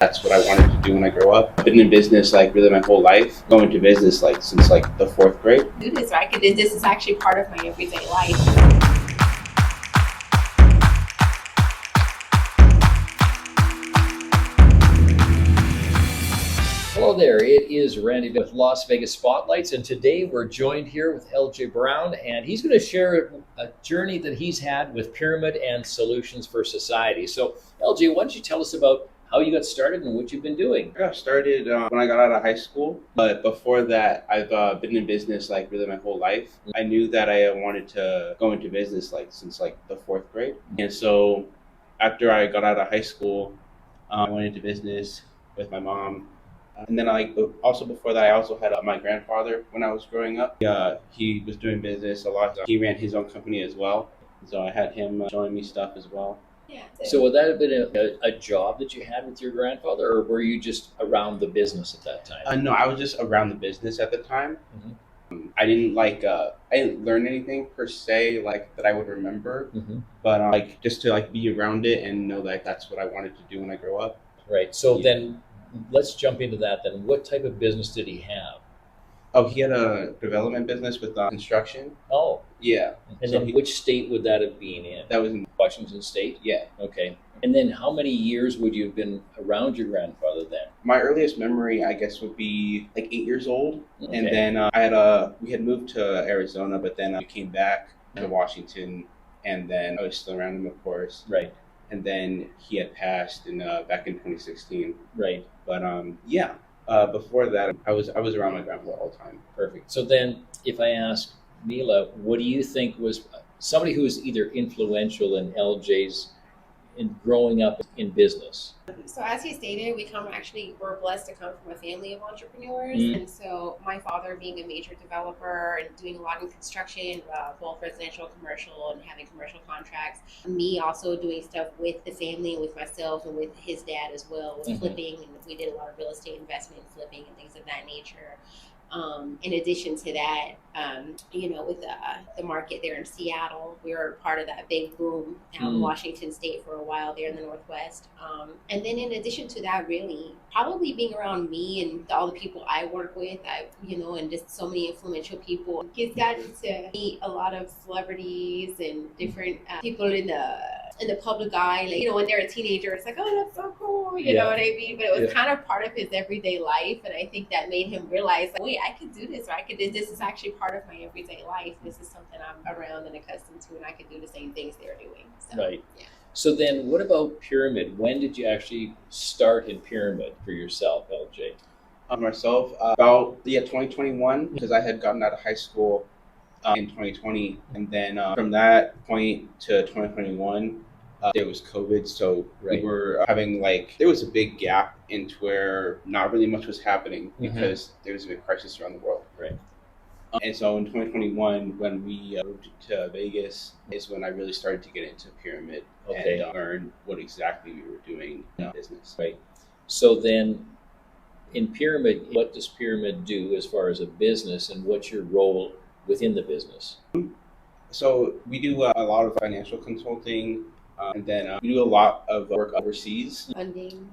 That's what I wanted to do when I grow up. I've been in business like really my whole life. Going to business like since like the fourth grade. Do this, right? Because this is actually part of my everyday life. Hello there, it is Randy with Las Vegas Spotlights, and today we're joined here with LJ Brown, and he's going to share a journey that he's had with Pyramid and Solutions for Society. So, LJ, why don't you tell us about how you got started and what you've been doing? I got started when I got out of high school, but before that, I've been in business like really my whole life. I knew that I wanted to go into business like since like the fourth grade, and so after I got out of high school, I went into business with my mom. And then also before that, I also had my grandfather when I was growing up. He was doing business a lot. He ran his own company as well. So I had him showing me stuff as well. Yeah. So would that have been a job that you had with your grandfather, or were you just around the business at that time? No, I was just around the business at the time. I didn't I didn't learn anything per se like that I would remember, but like just to like be around it and know that that's what I wanted to do when I grow up. Right. So then let's jump into that then. What type of business did he have? Oh, he had a development business with construction. Oh, Yeah. and So then which state would that have been in? that was in, Washington State? yeah. Okay. And then how many years would you have been around your grandfather then? My earliest memory, I guess, would be like 8 years old, and Okay. then we had moved to Arizona, but then we came back to Washington, and then I was still around him, of course. Right, And then he had passed in back in 2016. right. But before that, I was around my grandpa all the time. Perfect. So then if I ask Mila, what do you think was somebody who was either influential in LJ's in growing up in business? So as you stated, we're blessed to come from a family of entrepreneurs. And so my father being a major developer and doing a lot in construction, both residential, commercial, and having commercial contracts. Me also doing stuff with the family and with myself and with his dad as well, with flipping. And we did a lot of real estate investment, flipping, and things of that nature. In addition to that, with the market there in Seattle, we were part of that big boom out in Washington State for a while there in the Northwest. And then in addition to that, really, probably being around me and all the people I work with, and just so many influential people. He's gotten to meet a lot of celebrities and different people in the public eye, like, when they're a teenager, it's like, oh, that's so cool, you know what I mean? But it was kind of part of his everyday life, and I think that made him realize, like, wait, I could do this, or this is actually part of my everyday life. This is something I'm around and accustomed to, and I could do the same things they're doing. So, Right. Yeah. So then what about Pyramid? When did you actually start in Pyramid for yourself, LJ? Myself, about 2021, because I had gotten out of high school in 2020, and then from that point to 2021. There was COVID, so we were having there was a big gap into where not really much was happening because there was a big crisis around the world. Right. And so in 2021, when we moved to Vegas, is when I really started to get into Pyramid and learn what exactly we were doing in business. Right. So then in Pyramid, what does Pyramid do as far as a business, and what's your role within the business? So we do a lot of financial consulting. And then we do a lot of work overseas. Funding,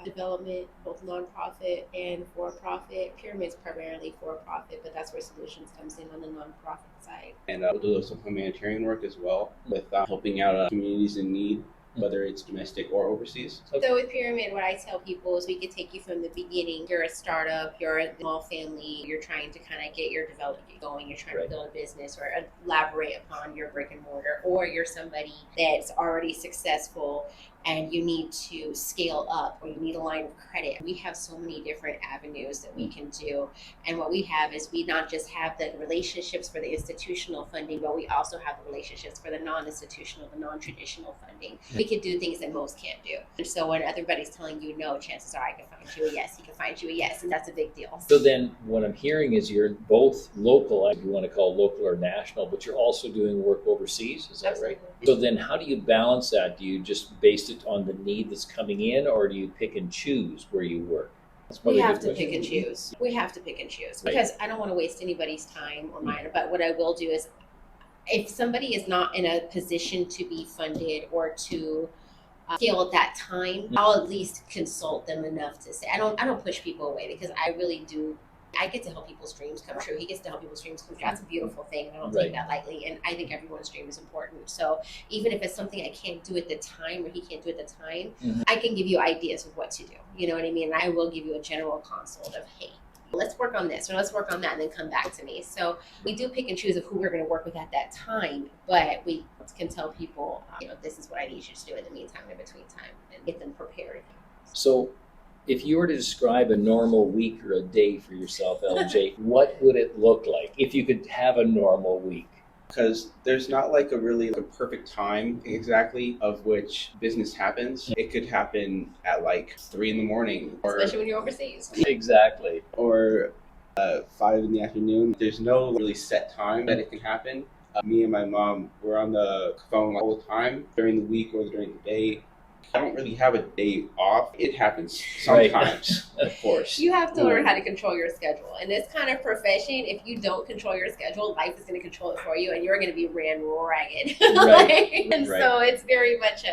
development, both nonprofit and for-profit. Pyramid's primarily for-profit, but that's where Solutions comes in on the nonprofit side. And we'll do some humanitarian work as well with helping out communities in need, whether it's domestic or overseas. So with Pyramid, what I tell people is we could take you from the beginning. You're a startup, you're a small family, you're trying to kind of get your development going, you're trying to build a business or elaborate upon your brick and mortar, or you're somebody that's already successful and you need to scale up, or you need a line of credit. We have so many different avenues that we can do. And what we have is we not just have the relationships for the institutional funding, but we also have the relationships for the non-institutional, the non-traditional funding. We can do things that most can't do. And so when everybody's telling you no, chances are I can find you a yes, he can find you a yes, and that's a big deal. So then what I'm hearing is you're both local, if you want to call it local or national, but you're also doing work overseas, is that right? So then how do you balance that? Do you just base it on the need that's coming in, or do you pick and choose where you work? We have to pick and choose. We have to pick and choose because I don't want to waste anybody's time or mine. But what I will do is, if somebody is not in a position to be funded or to scale at that time, I'll at least consult them enough to say, I don't push people away, because I really do. I get to help people's dreams come true. He gets to help people's dreams come true. That's a beautiful thing. I don't take that lightly. And I think everyone's dream is important. So even if it's something I can't do at the time, or he can't do at the time, I can give you ideas of what to do. You know what I mean? And I will give you a general consult of, hey, let's work on this, or let's work on that, and then come back to me. So we do pick and choose of who we're going to work with at that time, but we can tell people, this is what I need you to do in the meantime, in between time, and get them prepared. So if you were to describe a normal week or a day for yourself, LJ, what would it look like if you could have a normal week? Because there's not like a perfect time exactly of which business happens. It could happen at like 3 in the morning, or especially when you're overseas. Exactly. Or 5 in the afternoon. There's no really set time that it can happen. Me and my mom, we're on the phone all the time during the week or during the day. I don't really have a day off. It happens sometimes, of course. You have to learn how to control your schedule. In this kind of profession, if you don't control your schedule, life is going to control it for you, and you're going to be ran ragged. So it's very much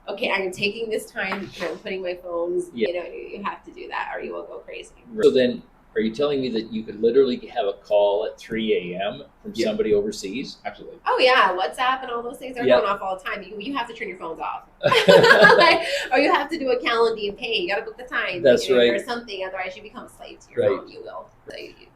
okay, I'm taking this time, I'm putting my phones, you have to do that, or you will go crazy. So then, are you telling me that you could literally have a call at 3 a.m. from somebody overseas? Absolutely. Oh yeah, WhatsApp and all those things are going off all the time. You have to turn your phones off. Or you have to do a calendar and pay. You got to book the time. That's right. Or something, otherwise you become a slave to your phone. You will.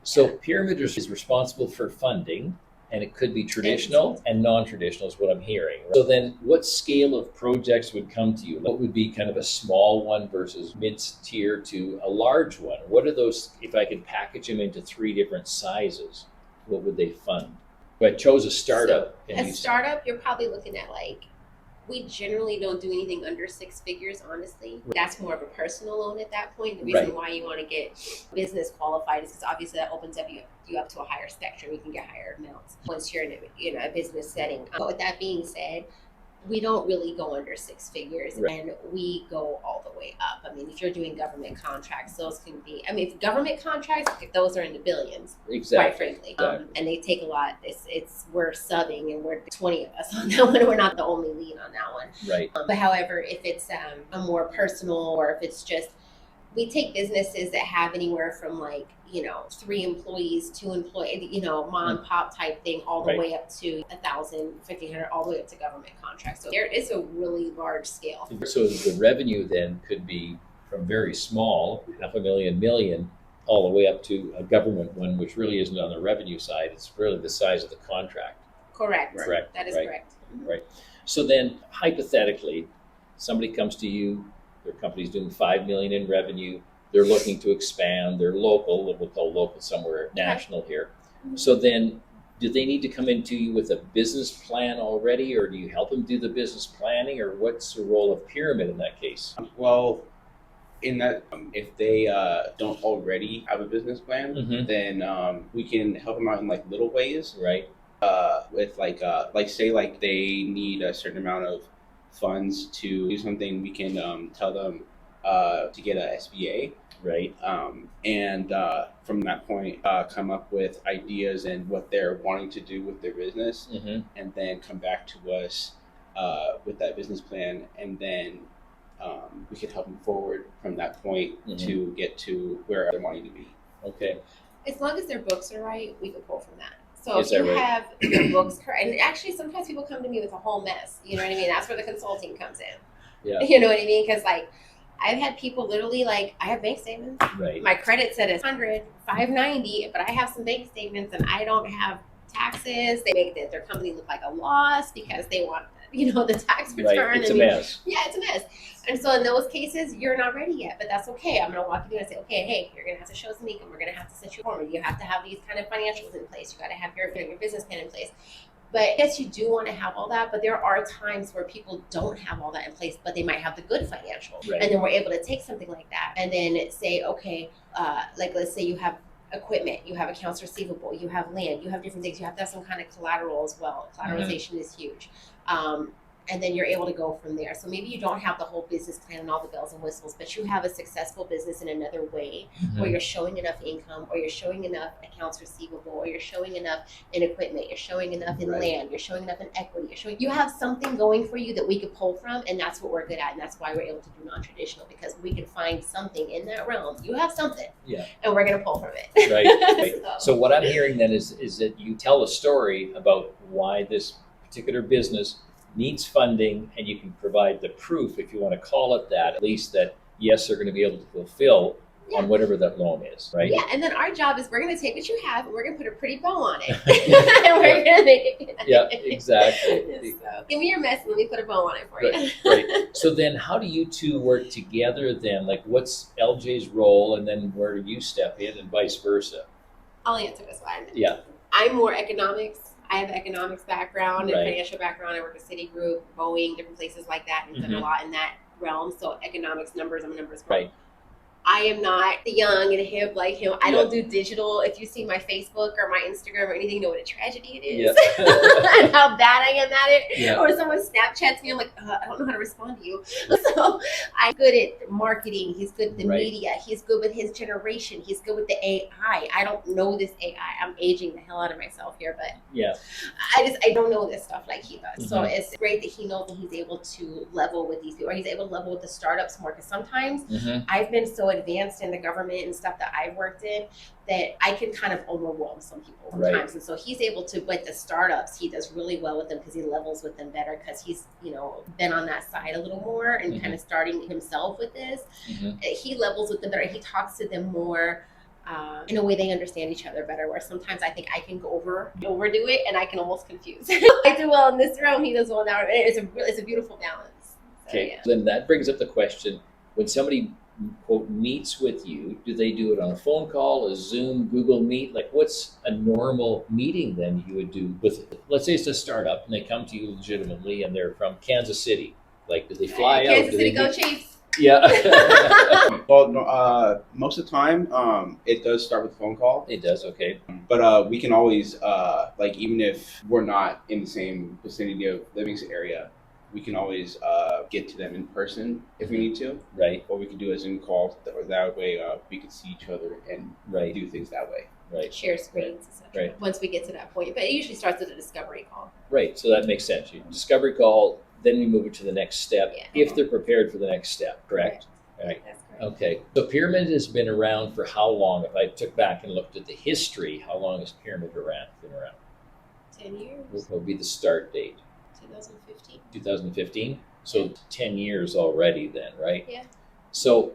So Pyramid is responsible for funding, and it could be traditional and non-traditional is what I'm hearing. So then what scale of projects would come to you? What would be kind of a small one versus mid-tier to a large one? What are those, if I could package them into 3 different sizes, what would they fund? If I chose a startup. Startup, you're probably looking at we generally don't do anything under 6 figures, honestly. That's more of a personal loan at that point. The reason why you want to get business qualified is because obviously that opens up you up to a higher spectrum. You can get higher amounts once you're in a business setting. But with that being said, we don't really go under 6 figures, and we go all the way up. I mean, if you're doing government contracts, those can be, if government contracts, those are in the billions, quite frankly. And they take a lot. We're subbing, and we're 20 of us on that one. We're not the only lead on that one. Right. But however, if it's a more personal, or if it's just, we take businesses that have anywhere from 3 employees, 2 employees, mom and pop type thing, all the way up to 1,000, 1,500, all the way up to government contracts. So there is a really large scale. So the revenue then could be from very small, $500,000, million, all the way up to a government one, which really isn't on the revenue side. It's really the size of the contract. Correct. That is correct. Right. So then hypothetically, somebody comes to you, their company's doing $5 million in revenue. They're looking to expand. They're local. We'll call local somewhere national here. So then, do they need to come into you with a business plan already, or do you help them do the business planning, or what's the role of Pyramid in that case? Well, in that, if they don't already have a business plan, then we can help them out in little ways, right? With say they need a certain amount of funds to do something, we can tell them to get a SBA. Right. And from that point, come up with ideas and what they're wanting to do with their business, and then come back to us with that business plan, and then we can help them forward from that point to get to where they're wanting to be. Okay. As long as their books are right, we can pull from that. So if you have your books correct, and actually sometimes people come to me with a whole mess, you know what I mean? That's where the consulting comes in. Yeah. You know what I mean? Because I've had people literally I have bank statements. Right. My credit said it's 100, 590, but I have some bank statements and I don't have taxes. They make their company look like a loss because they want, the tax return. Right. It's a mess. Yeah, it's a mess. And so in those cases, you're not ready yet, but that's okay. I'm going to walk you through and say, okay, hey, you're going to have to show some income. We're going to have to set you a form. You have to have these kind of financials in place. You got to have your business plan in place. But yes, you do want to have all that, but there are times where people don't have all that in place, but they might have the good financial. Right. And then we're able to take something like that and then say, okay, let's say you have equipment, you have accounts receivable, you have land, you have different things. You have to have some kind of collateral as well. Collateralization is huge. and then you're able to go from there. So maybe you don't have the whole business plan and all the bells and whistles, but you have a successful business in another way, where you're showing enough income, or you're showing enough accounts receivable, or you're showing enough in equipment, you're showing enough in land, you're showing enough in equity, you have something going for you that we could pull from, and that's what we're good at, and that's why we're able to do non-traditional, because we can find something in that realm. You have something, and we're going to pull from it. Right. So what I'm hearing then is that you tell a story about why this particular business needs funding, and you can provide the proof, if you want to call it that, at least that yes, they're going to be able to fulfill on whatever that loan is, right? Yeah, and then our job is we're going to take what you have and we're going to put a pretty bow on it. And we're going to make it good. Yeah, exactly. So, give me your mess and let me put a bow on it for you. Right. So then how do you two work together then? Like, what's LJ's role, and then where do you step in, and vice versa? I'll answer this one. Yeah. I'm more economics. I have an economics background and financial background. I work at Citigroup, Boeing, different places like that, and done a lot in that realm. So economics, numbers, I'm a numbers girl. Right. I am not young and hip like him. I don't do digital. If you see my Facebook or my Instagram or anything, you know what a tragedy it is. And how bad I am at it. Or someone Snapchats me, I'm like, I don't know how to respond to you. So I'm good at marketing. He's good at the media. He's good with his generation. He's good with the AI. I don't know this AI. I'm aging the hell out of myself here, but I don't know this stuff like he does. So it's great that he knows that he's able to level with these people, or he's able to level with the startups more, because sometimes I've been so advanced in the government and stuff that I've worked in that I can kind of overwhelm some people sometimes. And so he's able to, with the startups, he does really well with them because he levels with them better, because he's, been on that side a little more and kind of starting himself with this. He levels with them better. He talks to them more in a way they understand each other better, where sometimes I think I can overdo it and I can almost confuse. I do well in this realm, he does well in that realm. It's a beautiful balance. So, Then that brings up the question, when somebody quote meets with you, do they do it on a phone call, a Zoom, Google Meet? Like, what's a normal meeting then you would do with, let's say it's a startup and they come to you legitimately and they're from Kansas City. Like, do they fly out? Kansas City, go Chiefs. Yeah. Well, most of the time, it does start with a phone call. It does, okay. But we can always, like, even if we're not in the same vicinity of living area, we can always get to them in person if we need to. Right. Or we can do a Zoom call, or that way we can see each other and do things that way. Right. Share screens, etc. Right. Once we get to that point. But it usually starts with a discovery call. Right. So that makes sense. You discovery call, then we move it to the next step, if they're prepared for the next step, correct? Right. That's correct. Okay. So Pyramid has been around for how long? If I took back and looked at the history, how long has Pyramid been around? 10 years. What would be the start date? 2015. 2015? So 10 years already then, right? Yeah. So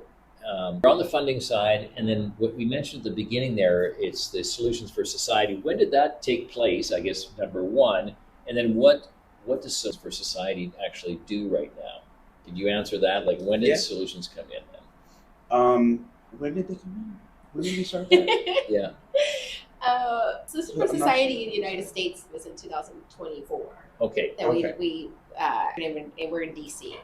we're on the funding side, and then what we mentioned at the beginning there, it's the Solutions for Society. When did that take place, I guess, number one? And then what does Solutions for Society actually do right now? Did you answer that? Like, when did Solutions come in then? When did they come in? When did we start that? Solutions for Society in the United States was in 2024. Okay. That we're in DC.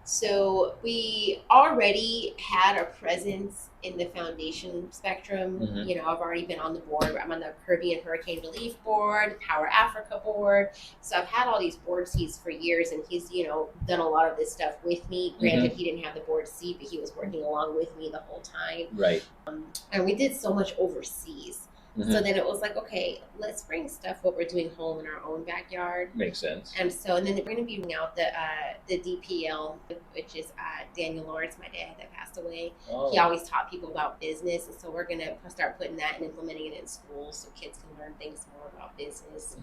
So we already had a presence in the foundation spectrum. I've already been on the board. I'm on the Caribbean Hurricane Relief Board, Power Africa Board. So I've had all these board seats for years, and he's, done a lot of this stuff with me. Granted, he didn't have the board seat, but he was working along with me the whole time. Right. And we did so much overseas. So then it was like, okay, let's bring stuff what we're doing home in our own backyard. Makes sense. And then we're going to be bringing out the DPL, which is Daniel Lawrence, my dad that passed away. He always taught people about business, and so we're going to start putting that and implementing it in schools so kids can learn things more about business.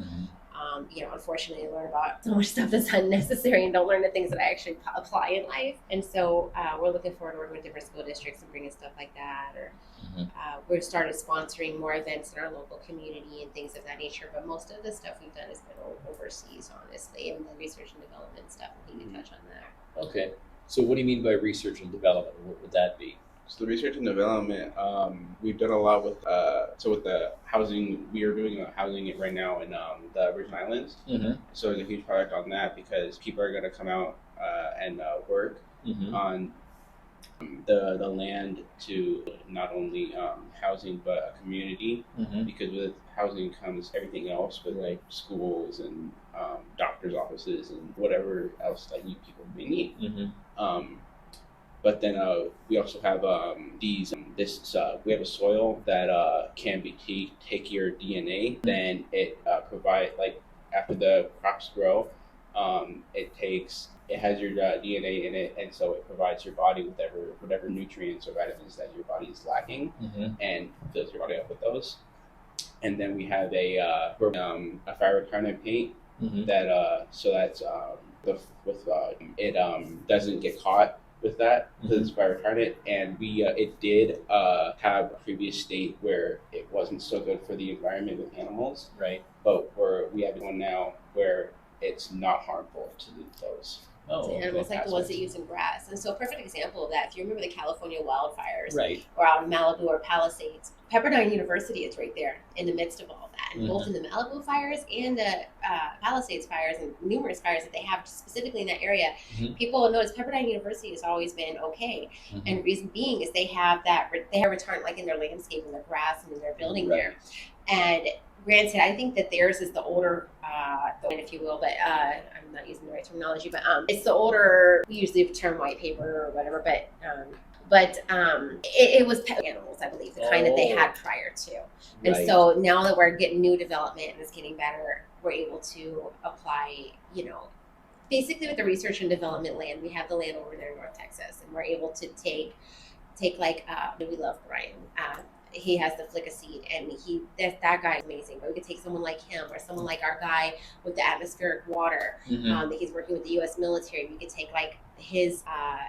Unfortunately, I learn about so much stuff that's unnecessary and don't learn the things that I actually apply in life. And so we're looking forward to working with different school districts and bringing stuff like that. Or we've started sponsoring more events in our local community and things of that nature. But most of the stuff we've done has been overseas, honestly, and the research and development stuff. We need to touch on that. Okay. So what do you mean by research and development? What would that be? So the research and development, we've done a lot with with the housing. We are doing housing right now in the Virgin Islands. So there's a huge project on that because people are going to come out and work on the land to not only housing but a community, Mm-hmm. because with housing comes everything else, with like schools and doctors' offices and whatever else that you people may need. Mm-hmm. But then we also have we have a soil that can be take your DNA. Then it provide, like, after the crops grow, it has your DNA in it, and so it provides your body with whatever nutrients or vitamins that your body is lacking, Mm-hmm. and fills your body up with those. And then we have a fire retardant paint Mm-hmm. that so that's it doesn't get caught with that, because it's fire retardant. And we it did have a previous state where it wasn't so good for the environment with animals, Right. but we have one now where it's not harmful to those. Oh, to animals, like the ones that aspects. use in grass. And so a perfect example of that, if you remember the California wildfires, right. or out in Malibu or Palisades, Pepperdine University is right there in the midst of all that. And both in the Malibu fires and the Palisades fires and numerous fires that they have specifically in that area, Mhm. people will notice Pepperdine University has always been okay. Mhm. And reason being is they have return, like in their landscape and their grass and in their building Right. there. And granted, I think that theirs is the older, if you will, but I'm not using the right terminology, but it's the older, we usually term white paper or whatever, but it was pet animals, I believe, the kind that they had prior to. And Right. so now that we're getting new development and it's getting better, we're able to apply, basically with the research and development land, we have the land over there in North Texas, and we're able to take like, we love Brian. He has the flick a seed, and that guy is amazing. But we could take someone like him, or someone like our guy with the atmospheric water, Mhm. that he's working with the U.S. military. We could take like his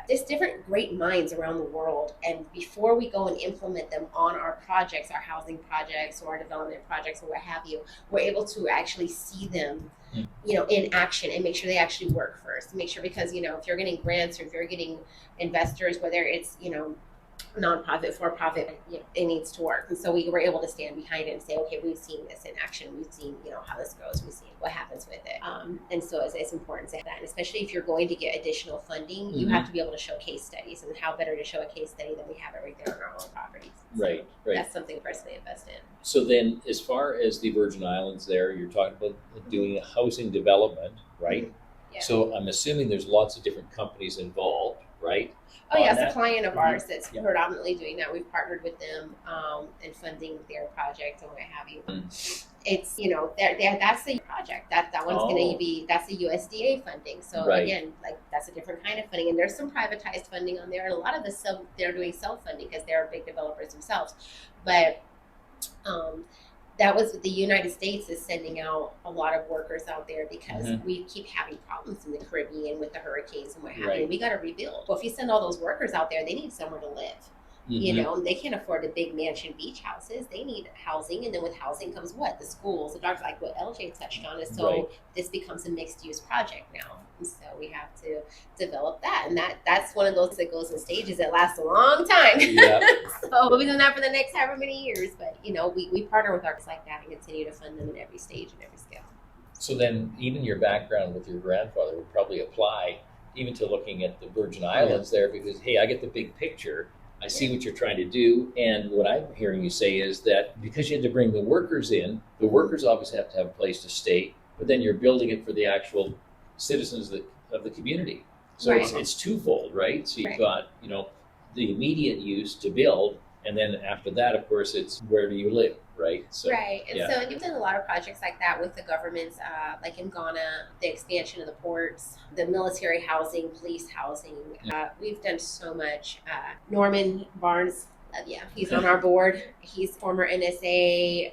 there's different great minds around the world, and before we go and implement them on our projects, our housing projects or our development projects or what have you, we're able to actually see them in action and make sure they actually work first. Make sure, because if you're getting grants or if you're getting investors, whether it's nonprofit, for profit, it needs to work. And so we were able to stand behind it and say, okay, we've seen this in action. We've seen, how this goes. We've seen what happens with it. And so it's important to have that. And especially if you're going to get additional funding, you have to be able to show case studies. And how better to show a case study than we have it right there on our own properties. So Right. that's something personally invest in. So then, as far as the Virgin Islands there, you're talking about doing a housing development, right? Yeah. So I'm assuming there's lots of different companies involved, right? Oh, yeah, on it's a that? client of ours that's Yeah. predominantly doing that. We've partnered with them in funding their project and what have you. It's, that's the project. That one's going to be, that's the USDA funding. So Right. again, like, that's a different kind of funding. And there's some privatized funding on there. And a lot of they're doing self-funding because they're big developers themselves. But that was the United States is sending out a lot of workers out there because we keep having problems in the Caribbean with the hurricanes and what have you. Right. And we got to rebuild. Well, if you send all those workers out there, they need somewhere to live. They can't afford the big mansion beach houses. They need housing, and then with housing comes what? The schools, the doctors, like what LJ touched on. Is so Right. this becomes a mixed use project now, and so we have to develop that, and that's one of those that goes in stages that lasts a long time. Yeah. So we'll be doing that for the next however many years, but we partner with artists like that and continue to fund them in every stage and every scale. So then, even your background with your grandfather would probably apply even to looking at the Virgin Islands there, because, hey, I get the big picture. I see what you're trying to do. And what I'm hearing you say is that because you had to bring the workers in, the workers obviously have to have a place to stay, but then you're building it for the actual citizens of the community. So Right. it's twofold, right? So you've Right. got, the immediate use to build, and then after that, of course, it's where do you live, right? So, Right, and yeah. so you've done a lot of projects like that with the governments, like in Ghana, the expansion of the ports, the military housing, police housing. We've done so much. Norman Barnes, yeah, he's on our board. He's former NSA,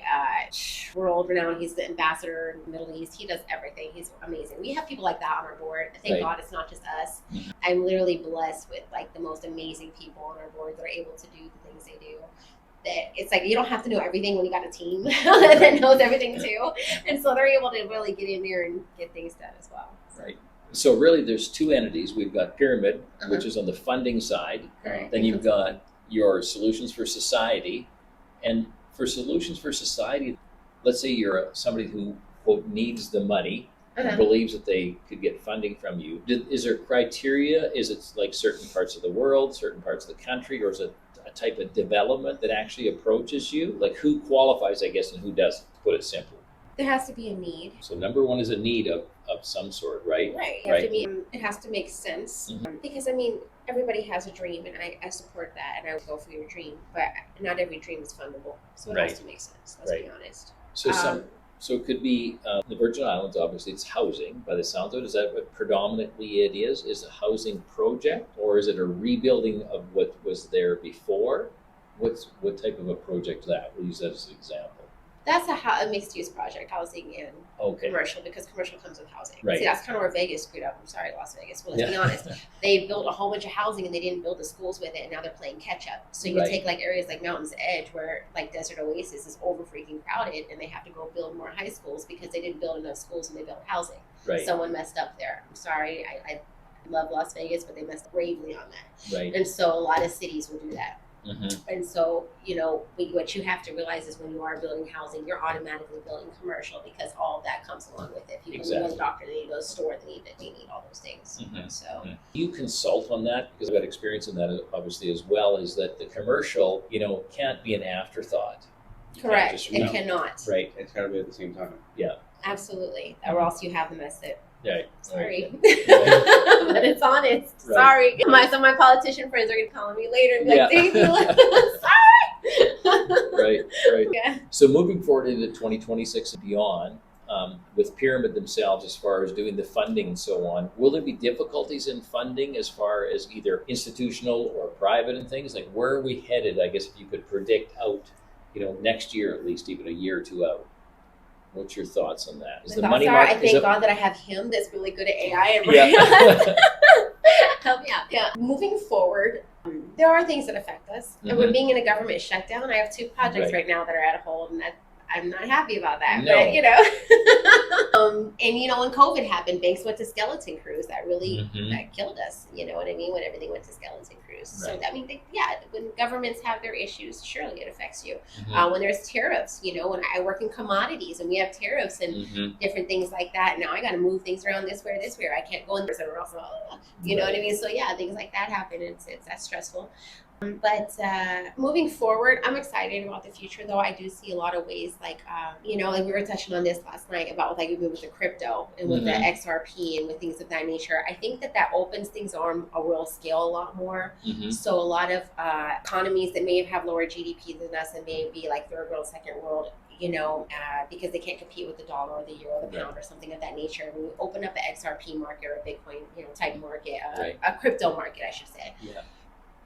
world renowned. He's the ambassador in the Middle East. He does everything. He's amazing. We have people like that on our board. Thank Right. God it's not just us. I'm literally blessed with like the most amazing people on our board that are able to do the things they do. That it's like you don't have to know everything when you got a team that knows everything too, and so they're able to really get in there and get things done as well. Right. So really, there's two entities. We've got Pyramid, which is on the funding side. Correct. Then you've got your Solutions for Society. And for Solutions for Society, let's say you're somebody who, quote, needs the money. who believes that they could get funding from you. Is there criteria? Is it like certain parts of the world, certain parts of the country, or is it a type of development that actually approaches you? Like who qualifies, I guess, and who doesn't, to put it simply? There has to be a need. So number one is a need of some sort, right? Right. It has to make sense. Because, I mean, everybody has a dream, and I support that, and I would go for your dream. But not every dream is fundable. So it has to make sense. Let's be honest. So it could be the Virgin Islands, obviously, it's housing by the sounds of it. Is that what predominantly it is? Is a housing project, or is it a rebuilding of what was there before? What type of a project is that? We'll use that as an example. That's a mixed-use project, housing and commercial, because commercial comes with housing. Right. See, that's kind of where Vegas screwed up. I'm sorry, Las Vegas. Well, let's be honest. They built a whole bunch of housing, and they didn't build the schools with it, and now they're playing catch-up. So you take like areas like Mountain's Edge, where like Desert Oasis is over freaking crowded, and they have to go build more high schools because they didn't build enough schools when they built housing. Right. Someone messed up there. I'm sorry. I love Las Vegas, but they messed up gravely on that. Right. And so a lot of cities will do that. And so, what you have to realize is when you are building housing, you're automatically building commercial because all of that comes along with it. People need to go to the doctor, they need to go to the store, they need all those things. So you consult on that, because I've got experience in that obviously as well, is that the commercial, can't be an afterthought. Correct. It cannot. Right. It's got to be at the same time. Yeah. Absolutely. Or else you have them as it. Right. Sorry. But it's honest. Right. Sorry. Some of my politician friends are going to call me later and be like, thank you. Sorry. Right. Yeah. So moving forward into 2026 and beyond, with Pyramid themselves, as far as doing the funding and so on, will there be difficulties in funding as far as either institutional or private and things? Like, where are we headed, I guess, if you could predict out, next year at least, even a year or two out? What's your thoughts on that? Is the money market? I thank God that I have him that's really good at AI and help me out. Yeah. Moving forward, there are things that affect us. And we're being in a government shutdown. I have 2 projects right now that are at a hold, and I'm not happy about that. No. But, and when COVID happened, banks went to skeleton crews. That really that killed us. You know what I mean? When everything went to skeleton crews. Right. So, I mean, when governments have their issues, surely it affects you. When there's tariffs, when I work in commodities and we have tariffs and different things like that, now I got to move things around this way or this way. Or I can't go in this or else, you know what I mean? So, yeah, things like that happen. That's stressful. But moving forward, I'm excited about the future, though. I do see a lot of ways, like we were touching on this last night about like even with the crypto and with the XRP and with things of that nature. I think that opens things on a world scale a lot more. So a lot of economies that may have lower GDP than us and may be like third world, second world, because they can't compete with the dollar or the euro or the pound or something of that nature. When we open up an XRP market or a Bitcoin, type market, a crypto market, I should say. Yeah.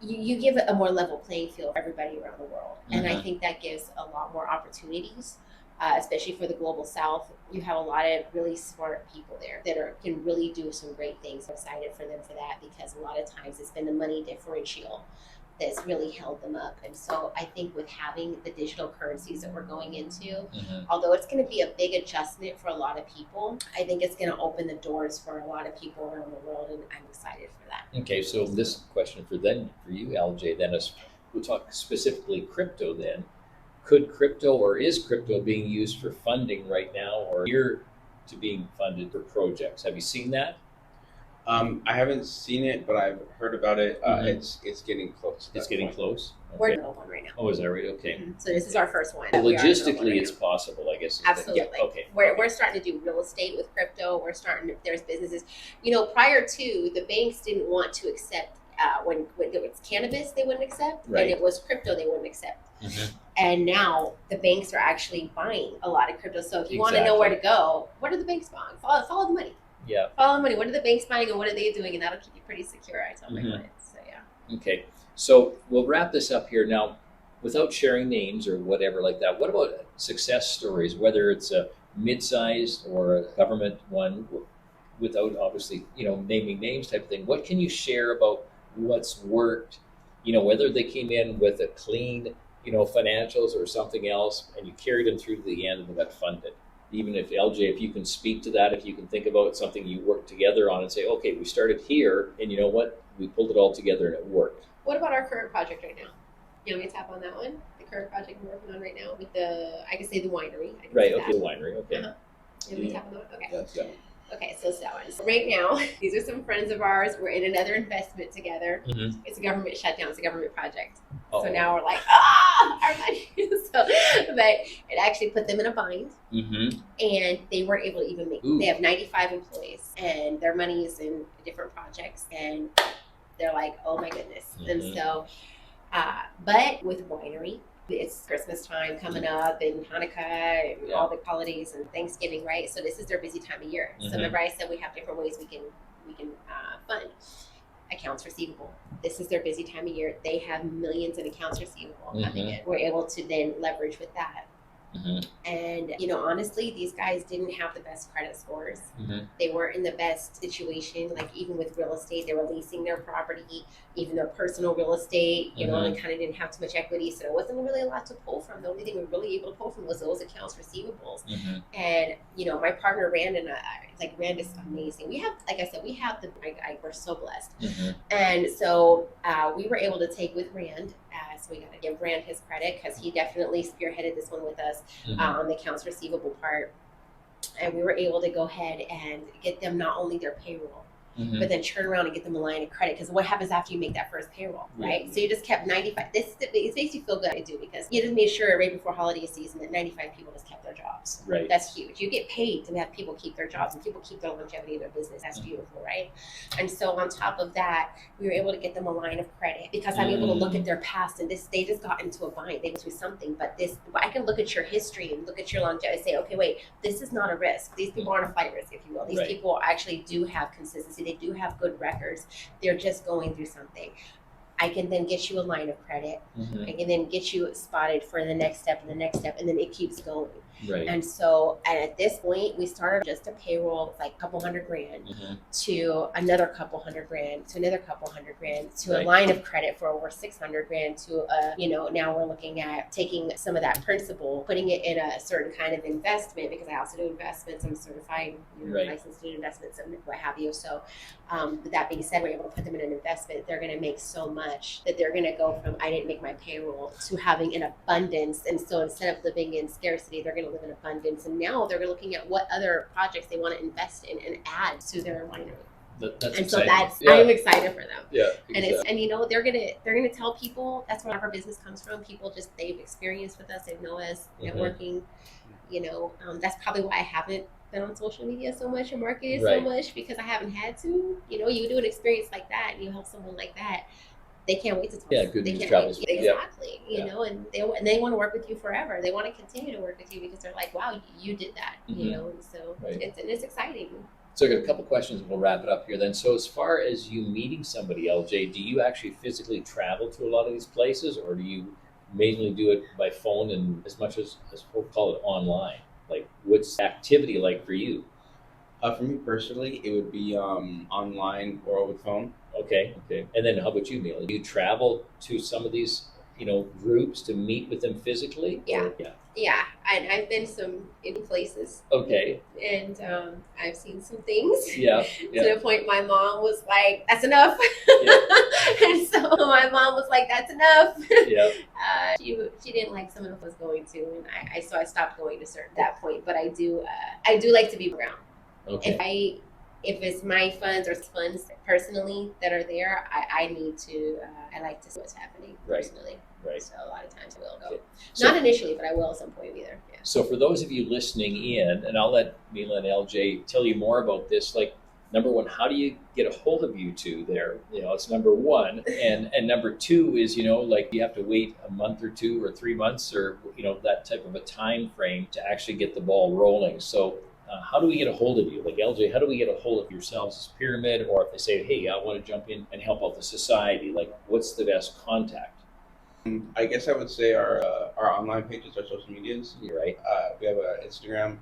You give it a more level playing field for everybody around the world. And I think that gives a lot more opportunities, especially for the global south. You have a lot of really smart people there that can really do some great things. I'm excited for them for that, because a lot of times it's been the money differential that's really held them up. And so I think with having the digital currencies that we're going into, although it's going to be a big adjustment for a lot of people, I think it's going to open the doors for a lot of people around the world, and I'm excited for that. Okay, so this question for you, LJ, then is, we'll talk specifically crypto then. Could crypto, or is crypto being used for funding right now, or here to being funded for projects? Have you seen that? I haven't seen it, but I've heard about it. It's getting close. It's getting close? Okay. We're in the one right now. Oh, is that right? Okay. So this is our first one. So logistically, it's possible, I guess. Absolutely. Yeah. Okay. We're starting to do real estate with crypto. There's businesses. Prior to, the banks didn't want to accept, when it was cannabis, they wouldn't accept. Right. And it was crypto, they wouldn't accept. And now the banks are actually buying a lot of crypto. So if you want to know where to go, what are the banks buying? Follow the money. Yeah. Follow the money. What are the banks buying and what are they doing? And that'll keep you pretty secure, I tell my clients. So, yeah. Okay. So we'll wrap this up here now. Without sharing names or whatever like that, what about success stories, whether it's a mid-sized or a government one, without obviously, naming names type of thing? What can you share about what's worked, whether they came in with a clean, financials or something else, and you carried them through to the end and they got funded? Even if, LJ, if you can speak to that, if you can think about something you worked together on and say, okay, we started here, and you know what? We pulled it all together and it worked. What about our current project right now? You want me to tap on that one? The current project we're working on right now with I can say the winery. Right, okay, the winery, okay. You want me to tap on that one? Okay. Yes, yeah. Okay, so selling. So right now, these are some friends of ours. We're in another investment together. Mm-hmm. It's a government shutdown. It's a government project. Oh. So now we're like, our money. But it actually put them in a bind, Mm-hmm. and they weren't able to even make. Ooh. They have 95 employees, and their money is in different projects, and they're like, oh my goodness. And Mhm. so, but with winery, it's Christmas time coming up and Hanukkah and all the holidays and Thanksgiving, right? So this is their busy time of year. So remember I said we have different ways we can fund accounts receivable. This is their busy time of year. They have millions in accounts receivable coming in. We're able to then leverage with that. Mm-hmm. And, honestly, these guys didn't have the best credit scores. Mm-hmm. They weren't in the best situation. Like, even with real estate, they were leasing their property, even their personal real estate, they kind of didn't have too much equity. So there wasn't really a lot to pull from. The only thing we were really able to pull from was those accounts receivables. Mm-hmm. And, my partner, Rand, and Rand is amazing. We have, like I said, we're so blessed. Mm-hmm. And so we were able to take with Rand. So we got to give Rand his credit because he definitely spearheaded this one with us on the accounts receivable part. And we were able to go ahead and get them not only their payroll, but then turn around and get them a line of credit. Because what happens after you make that first payroll, right? Yeah. So you just kept 95. It makes you feel good, I do, because you just made sure right before holiday season that 95 people just kept their jobs. Right. That's huge. You get paid to have people keep their jobs and people keep their longevity in their business. That's beautiful, right? And so on top of that, we were able to get them a line of credit because I'm able to look at their past and they just got into a bind. They went through something, but I can look at your history and look at your longevity and say, okay, wait, this is not a risk. These people aren't a flight risk, if you will. These people actually do have consistency. They do have good records. They're just going through something. I can then get you a line of credit. I can then get you spotted for the next step and the next step, and then it keeps going. Right. And so at this point, we started just a payroll like a couple $100,000 to another couple $100,000 to another couple $100,000 to a line of credit for over $600,000 to now we're looking at taking some of that principal, putting it in a certain kind of investment, because I also do investments. I'm certified, licensed to do investments and what have you. So with that being said, we're able to put them in an investment. They're going to make so much that they're going to go from I didn't make my payroll to having an abundance. And so instead of living in scarcity, they're going to live in abundance. And now they're looking at what other projects they want to invest in and add to their winery. That's and exciting. So I'm excited for them. Yeah. Exactly. And they're gonna tell people that's where our business comes from. People they've experienced with us, they know us, networking. That's probably why I haven't been on social media so much and marketed so much, because I haven't had to. You do an experience like that and you help someone like that. They can't wait to talk. Yeah, good news travels. Exactly. And they want to work with you forever. They want to continue to work with you because they're like, wow, you did that. And so it's exciting. So I got a couple questions and we'll wrap it up here then. So as far as you meeting somebody, LJ, do you actually physically travel to a lot of these places, or do you mainly do it by phone and as much as we'll call it online? Like, what's activity like for you? For me personally, it would be online or over the phone. Okay. And then how about you, Mila? Do you travel to some of these, groups to meet with them physically? Yeah. Yeah. And I've been in places. Okay. And I've seen some things. Yeah. To the point my mom was like, that's enough. And so my mom was like, that's enough. Yeah. She didn't like some of what I was going to, and so I stopped going to that point. But I do like to be around. Okay. If it's my funds or funds personally that are there, I need to. I like to see what's happening personally. Right. So a lot of times I will go. Okay. So, not initially, but I will at some point either. Yeah. So for those of you listening in, and I'll let Mila and LJ tell you more about this. Like, number one, how do you get a hold of you two there? It's number one, and number two is like you have to wait a month or 2 or 3 months or that type of a time frame to actually get the ball rolling. So. How do we get a hold of you? Like, LJ, how do we get a hold of yourselves as Pyramid? Or if they say, hey, I want to jump in and help out the society, like, what's the best contact? I guess I would say our online pages, our social medias. You're right. We have an Instagram,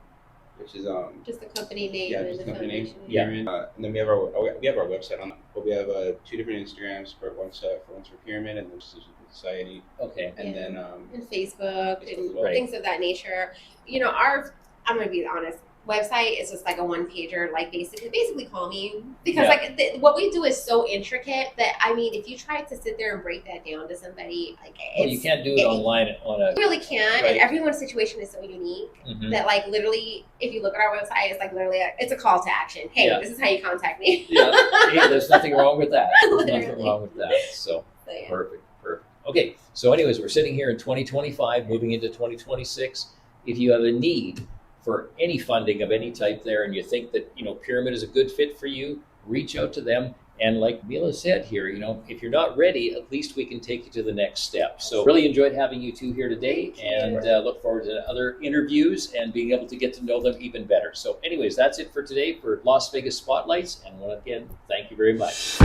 which is just the company name. Yeah, just the company name. Yeah. And then we have our website on that. But we have 2 different Instagrams. One's for Pyramid and one's for Society. Okay. And then and Facebook and right. things of that nature. I'm going to be honest. website is just like a one pager, like basically call me, because Yeah. like what we do is so intricate that I mean, if you try to sit there and break that down to somebody, like Well, you can't do it online on a. you really can't, Right. and everyone's situation is so unique Mhm. that like literally, if you look at our website, it's like literally it's a call to action. Hey, Yeah. this is how you contact me. Yeah, hey, there's nothing wrong with that. There's nothing Literally. wrong with that. So So, yeah. perfect. Okay, so anyways, we're sitting here in 2025, moving into 2026. If you have a need for any funding of any type there, and you think that Pyramid is a good fit for you, reach out to them. And like Mila said here, if you're not ready, at least we can take you to the next step. So really enjoyed having you two here today, and look forward to other interviews and being able to get to know them even better. So anyways, that's it for today for Las Vegas Spotlights. And again, thank you very much.